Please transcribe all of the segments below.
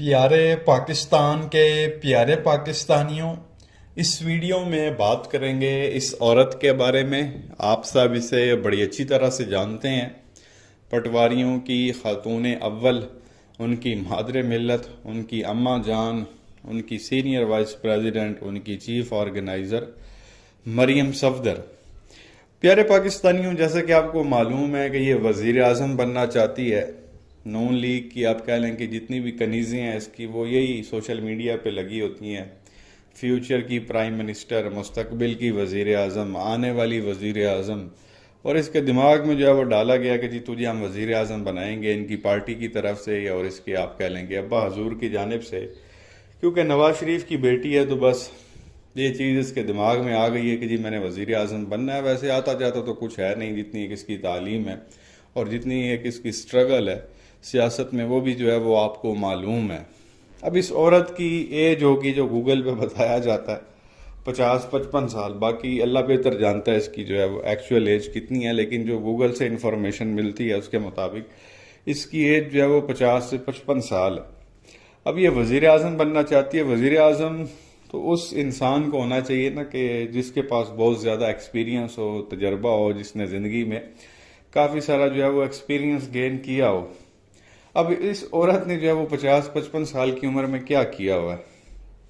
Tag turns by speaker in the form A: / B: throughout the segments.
A: प्यारे पाकिस्तान के प्यारे पाकिस्तानियों, इस वीडियो में बात करेंगे इस औरत के बारे में। आप सब इसे बड़ी अच्छी तरह से जानते हैं। पटवारियों की खातून अव्वल, उनकी मादर मिल्लत, उनकी अम्मा जान, उनकी सीनियर वाइस प्रेसिडेंट, उनकी चीफ ऑर्गेनाइज़र मरियम सफदर। प्यारे पाकिस्तानियों, जैसे कि आपको मालूम है कि ये वज़ीर आज़म बनना चाहती है। नून लीग की आप कह लें कि जितनी भी कनीज़ें हैं इसकी, वो यही सोशल मीडिया पे लगी होती हैं। फ्यूचर की प्राइम मिनिस्टर, मुस्तकबिल की वज़ीर आज़म, आने वाली वज़ीर आज़म। और इसके दिमाग में जो है वो डाला गया कि जी तुझे हम वज़ीर आज़म बनाएंगे इनकी पार्टी की तरफ से, और इसके आप कह लेंगे अब्बा हजूर की जानिब से, क्योंकि नवाज शरीफ की बेटी है। तो बस ये चीज़ इसके दिमाग में आ गई है कि जी मैंने वज़ीर आज़म बनना है। वैसे आता जाता तो कुछ है नहीं, जितनी एक इसकी तालीम है और जितनी एक इसकी स्ट्रगल है सियासत में, वो भी जो है वो आपको मालूम है। अब इस औरत की एज होगी, जो गूगल पे बताया जाता है 50-55 साल। बाकी अल्लाह बेहतर जानता है इसकी जो है वो एक्चुअल एज कितनी है, लेकिन जो गूगल से इंफॉर्मेशन मिलती है उसके मुताबिक इसकी एज जो है वो 50 से 55 साल है। अब ये वज़ीर आज़म बनना चाहती है। वज़ीर आज़म तो उस इंसान को होना चाहिए ना कि जिसके पास बहुत ज़्यादा एक्सपीरियंस हो, तजर्बा हो, जिसने ज़िंदगी में काफ़ी सारा जो है वो एक्सपीरियंस गेन किया हो। अब इस औरत ने जो है वो 50-55 साल की उम्र में क्या किया हुआ है।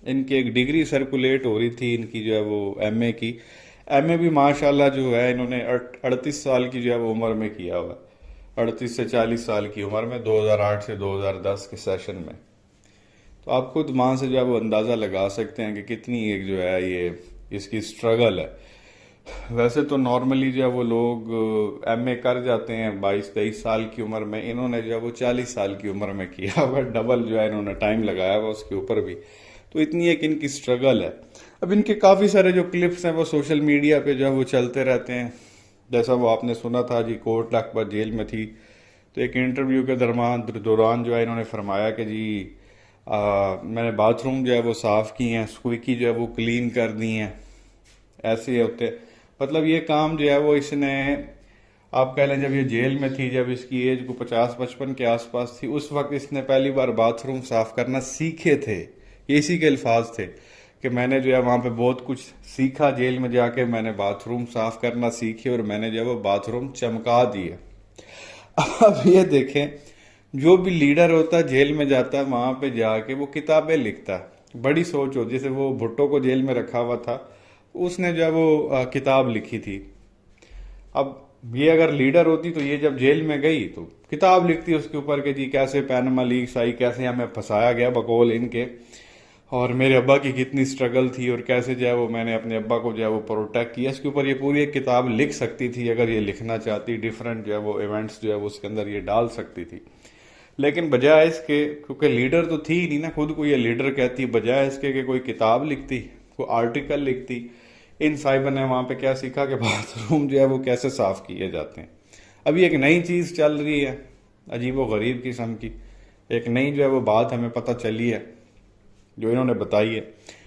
A: इनकी एक डिग्री सर्कुलेट हो रही थी, इनकी जो है वो एमए की। एमए भी माशाल्लाह जो है इन्होंने 38 साल की जो है वो उम्र में किया हुआ है। 38 से 40 साल की उम्र में 2008 से 2010 के सेशन में। तो आप खुद वहाँ से जो है वो अंदाज़ा लगा सकते हैं कि कितनी एक जो है ये इसकी स्ट्रगल है। वैसे तो नॉर्मली जो है वो लोग एमए कर जाते हैं 22-23 साल की उम्र में। इन्होंने जो है वो 40 साल की उम्र में किया हुआ, डबल जो है इन्होंने टाइम लगाया हुआ उसके ऊपर भी। तो इतनी एक इनकी स्ट्रगल है। अब इनके काफ़ी सारे जो क्लिप्स हैं वो सोशल मीडिया पे जो है वो चलते रहते हैं। जैसा वो आपने सुना था जी, कोर्ट लखपत जेल में थी, तो एक इंटरव्यू के दौरान जो है इन्होंने फरमाया कि जी मैंने बाथरूम जो है वो साफ़ किए हैं, स्क्विकी जो है वो क्लीन कर दी हैं। ऐसे होते, मतलब ये काम जो है वो इसने, आप कह लें जब ये जेल में थी, जब इसकी एज को 50-55 के आसपास थी, उस वक्त इसने पहली बार बाथरूम साफ करना सीखे थे। ये इसी के अल्फाज थे कि मैंने जो है वहाँ पे बहुत कुछ सीखा, जेल में जाके मैंने बाथरूम साफ करना सीखे और मैंने जो है वो बाथरूम चमका दिए। अब ये देखें, जो भी लीडर होता है जेल में जाता है, वहाँ पे जाके वो किताबें लिखता है। बड़ी सोच हो, जैसे वो भुट्टो को जेल में रखा हुआ था, उसने जो है वो किताब लिखी थी। अब ये अगर लीडर होती तो ये जब जेल में गई तो किताब लिखती उसके ऊपर कि जी कैसे पैनमा लीक्स आई, कैसे हमें फंसाया गया बकौल इनके, और मेरे अब्बा की कितनी स्ट्रगल थी और कैसे जो है वो मैंने अपने अब्बा को जो है वो प्रोटेक्ट किया। इसके ऊपर ये पूरी एक किताब लिख सकती थी अगर ये लिखना चाहती। डिफरेंट जो है वो इवेंट्स जो है वो उसके अंदर ये डाल सकती थी। लेकिन बजाय इसके, क्योंकि लीडर तो थी ही नहीं ना, खुद को ये लीडर कहती, बजाय इसके कि कोई किताब लिखती, कोई आर्टिकल लिखती, इन साहिबा ने वहाँ पे क्या सीखा कि बाथरूम जो है वो कैसे साफ़ किए जाते हैं। अभी एक नई चीज़ चल रही है, अजीब व गरीब किस्म की एक नई जो है वो बात हमें पता चली है, जो इन्होंने बताई है।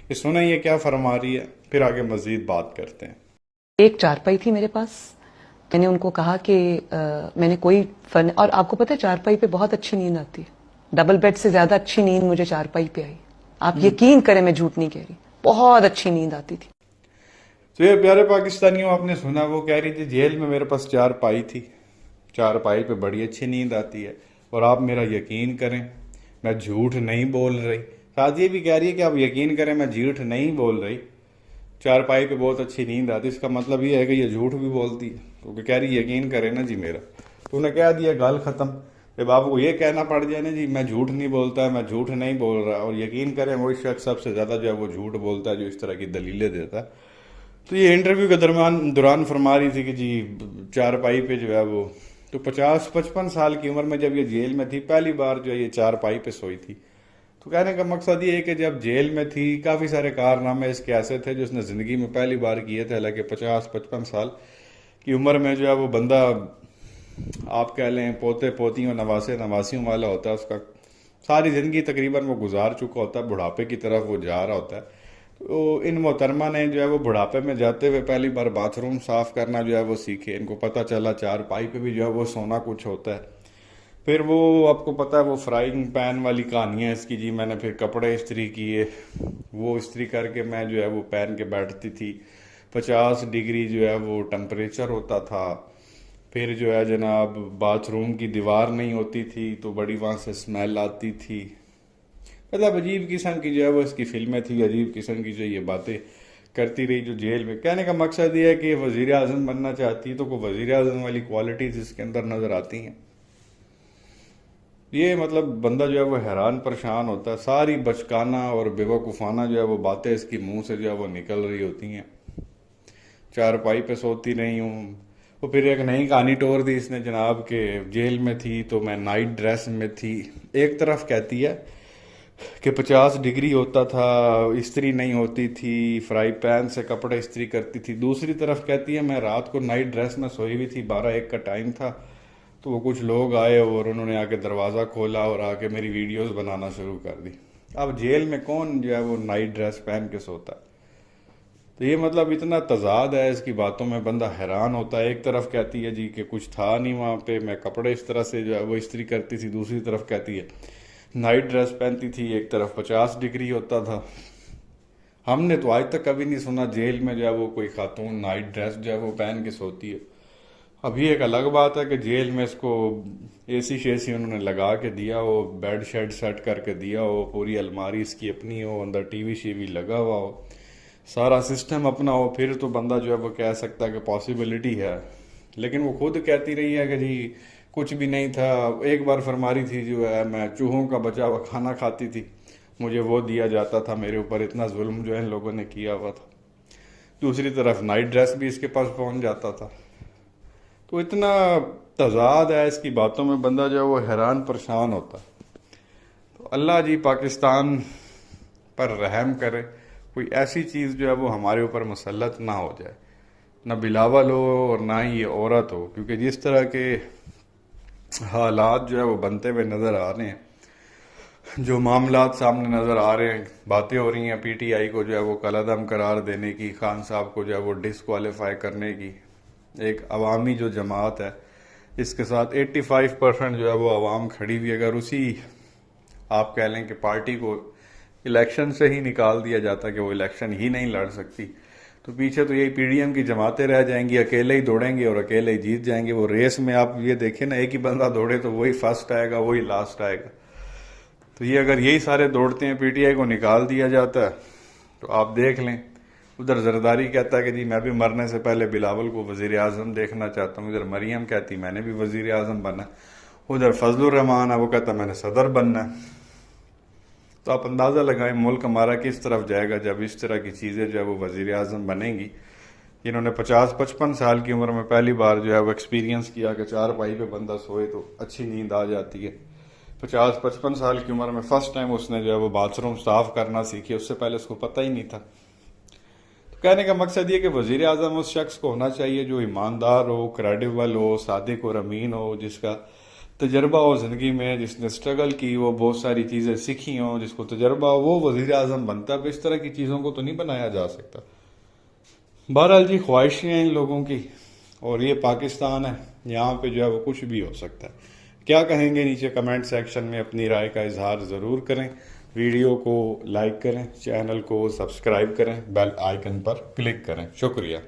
A: कि सुने ये क्या फरमा रही है, फिर आगे मजीद बात करते हैं।
B: एक चारपाई थी मेरे पास। मैंने उनको कहा कि मैंने कोई फन, और आपको पता है चारपाई पे बहुत अच्छी नींद आती है। डबल बेड से ज्यादा अच्छी नींद मुझे चारपाई पे आई। आप यकीन करें, मैं झूठ नहीं कह रही, बहुत अच्छी नींद आती थी।
A: तो ये प्यारे पाकिस्तानियों, आपने सुना, वो कह रही थी जेल में मेरे पास चारपाई थी, चारपाई पे बड़ी अच्छी नींद आती है। और आप मेरा यकीन करें, मैं झूठ नहीं बोल रही। साथ ये भी कह रही है कि आप यकीन करें मैं झूठ नहीं बोल रही, चारपाई पे बहुत अच्छी नींद आती है। इसका मतलब ये है कि ये झूठ भी बोलती है। तो कह रही यकीन करे ना जी मेरा, तो उन्हें कह दिया गाल ख़त्म। जब आपको ये कहना पड़ जाए ना जी मैं झूठ नहीं बोलता, मैं झूठ नहीं बोल रहा, और यकीन करें वही शख्स सबसे ज़्यादा जो है वो झूठ बोलता है जो इस तरह की दलीलें देता है। तो ये इंटरव्यू के दौरान फरमा रही थी कि जी चारपाई पे जो है वो, तो 50-55 साल की उम्र में जब ये जेल में थी पहली बार जो है ये चारपाई पे सोई थी। तो कहने का मकसद ये है कि जब जेल में थी काफ़ी सारे कारनामे इसके ऐसे थे जो उसने ज़िंदगी में पहली बार किए थे। हालांकि 50-55 साल की उम्र में जो है वो बंदा, आप कह लें पोते पोतियों नवासे नवासियों वाला होता है, उसका सारी ज़िंदगी तकरीबन वो गुजार चुका होता है, बुढ़ापे की तरफ वो जा रहा होता है। तो इन मोहतरमा ने जो है वो बुढ़ापे में जाते हुए पहली बार बाथरूम साफ़ करना जो है वो सीखे। इनको पता चला चारपाई पे भी जो है वो सोना कुछ होता है। फिर वो आपको पता है वो फ्राइंग पैन वाली कहानी है इसकी जी। मैंने फिर कपड़े इस्त्री किए, वो इस्त्री करके मैं जो है वो पहन के बैठती थी। 50 डिग्री जो है वो टेम्परेचर होता था। फिर जो है जनाब बाथरूम की दीवार नहीं होती थी तो बड़ी वहाँ से स्मेल आती थी। मतलब अजीब किस्म की जो है वो इसकी फिल्में थी, अजीब किस्म की जो ये बातें करती रही जो जेल में। कहने का मकसद ये है कि वजीर आजम बनना चाहती है तो कोई वजीर आजम वाली क्वालिटीज इसके अंदर नजर आती हैं। ये मतलब बंदा जो है वो हैरान परेशान होता है। सारी बचकाना और बेवकूफ़ाना जो है वो बातें इसकी मुंह से जो है वो निकल रही होती हैं। चारपाई पे सोती रही हूँ। वो फिर एक नई कहानी टोर दी इसने जनाब के जेल में थी तो मैं नाइट ड्रेस में थी। एक तरफ कहती है कि 50 डिग्री होता था, इस्त्री नहीं होती थी, फ्राई पैन से कपड़े इस्त्री करती थी। दूसरी तरफ कहती है मैं रात को नाइट ड्रेस में सोई हुई थी, 12-1 का टाइम था, तो वो कुछ लोग आए और उन्होंने आके दरवाज़ा खोला और आके मेरी वीडियोस बनाना शुरू कर दी। अब जेल में कौन जो है वो नाइट ड्रेस पहन के सोता है? तो ये मतलब इतना तजाद है इसकी बातों में, बंदा हैरान होता है। एक तरफ कहती है जी कि कुछ था नहीं वहाँ पे, मैं कपड़े इस तरह से जो है वो इस्त्री करती थी। दूसरी तरफ कहती है नाइट ड्रेस पहनती थी। एक तरफ 50 डिग्री होता था। हमने तो आज तक कभी नहीं सुना जेल में जो है वो कोई खातून नाइट ड्रेस जो है वो पहन के सोती है। अभी एक अलग बात है कि जेल में इसको एसी शेसी उन्होंने लगा के दिया हो, बेड शेड सेट करके दिया हो, पूरी अलमारी इसकी अपनी हो, अंदर टीवी शीवी लगा हुआ हो, सारा सिस्टम अपना हो, फिर तो बंदा जो है वो कह सकता है कि पॉसिबिलिटी है। लेकिन वो खुद कहती रही है कि जी कुछ भी नहीं था। एक बार फरमा रही थी जो है मैं चूहों का बचा हुआ खाना खाती थी, मुझे वो दिया जाता था, मेरे ऊपर इतना जुल्म जो है इन लोगों ने किया हुआ था। दूसरी तरफ नाइट ड्रेस भी इसके पास पहुंच जाता था। तो इतना तजाद है इसकी बातों में, बंदा जो है वो हैरान परेशान होता है। तो अल्लाह जी पाकिस्तान पर रहम करे, कोई ऐसी चीज़ जो है वो हमारे ऊपर मुसल्लत ना हो जाए, ना बिलावल हो और ना ही ये औरत हो। क्योंकि जिस तरह के हालात जो है वो बनते हुए नज़र आ रहे हैं, जो मामलात सामने नज़र आ रहे हैं, बातें हो रही हैं पीटीआई को जो है वो कलादम करार देने की, खान साहब को जो है वो डिसक्वालीफाई करने की। एक अवामी जो जमात है इसके साथ 85% जो है वो अवाम खड़ी हुई। अगर उसी आप कह लें कि पार्टी को इलेक्शन से ही निकाल दिया जाता कि वो इलेक्शन ही नहीं लड़ सकती, तो पीछे तो यही पीडीएम की जमातें रह जाएंगी, अकेले ही दौड़ेंगे और अकेले ही जीत जाएंगे। वो रेस में आप ये देखें ना, एक ही बंदा दौड़े तो वही फर्स्ट आएगा, वही लास्ट आएगा। तो ये अगर यही सारे दौड़ते हैं, पीटीआई को निकाल दिया जाता है, तो आप देख लें। उधर जरदारी कहता है कि जी मैं भी मरने से पहले बिलावल को वजीर आजम देखना चाहता हूँ। इधर मरियम कहती मैंने भी वजीर आजम बनना। उधर फजलुर रहमान है, वो कहता मैंने सदर बनना है। तो आप अंदाज़ा लगाएं मुल्क हमारा किस तरफ जाएगा जब इस तरह की चीज़ें जो है वो वजीर आजम बनेंगी। इन्होंने 50-55 साल की उम्र में पहली बार जो है वो एक्सपीरियंस किया कि चारपाई पे बंदा सोए तो अच्छी नींद आ जाती है। 50-55 साल की उम्र में फर्स्ट टाइम उसने जो है वो बाथरूम साफ करना सीखी, उससे पहले उसको पता ही नहीं था। कहने का मकसद ये कि वजीर आजम उस शख्स को होना चाहिए जो ईमानदार हो, क्रेडिबल हो, सादिक और अमीन हो, जिसका तजर्बा हो ज़िंदगी में, जिसने स्ट्रगल की, वो बहुत सारी चीज़ें सीखी हों, जिसको तजर्बा हो, वो वजीर आजम बनता है। इस तरह की चीज़ों को तो नहीं बनाया जा सकता। बहरहाल जी ख्वाहिशें हैं इन लोगों की, और ये पाकिस्तान है, यहाँ पे जो है वो कुछ भी हो सकता है। क्या कहेंगे नीचे कमेंट सेक्शन में अपनी राय का इजहार ज़रूर करें। वीडियो को लाइक करें, चैनल को सब्सक्राइब करें, बेल आइकन पर क्लिक करें। शुक्रिया।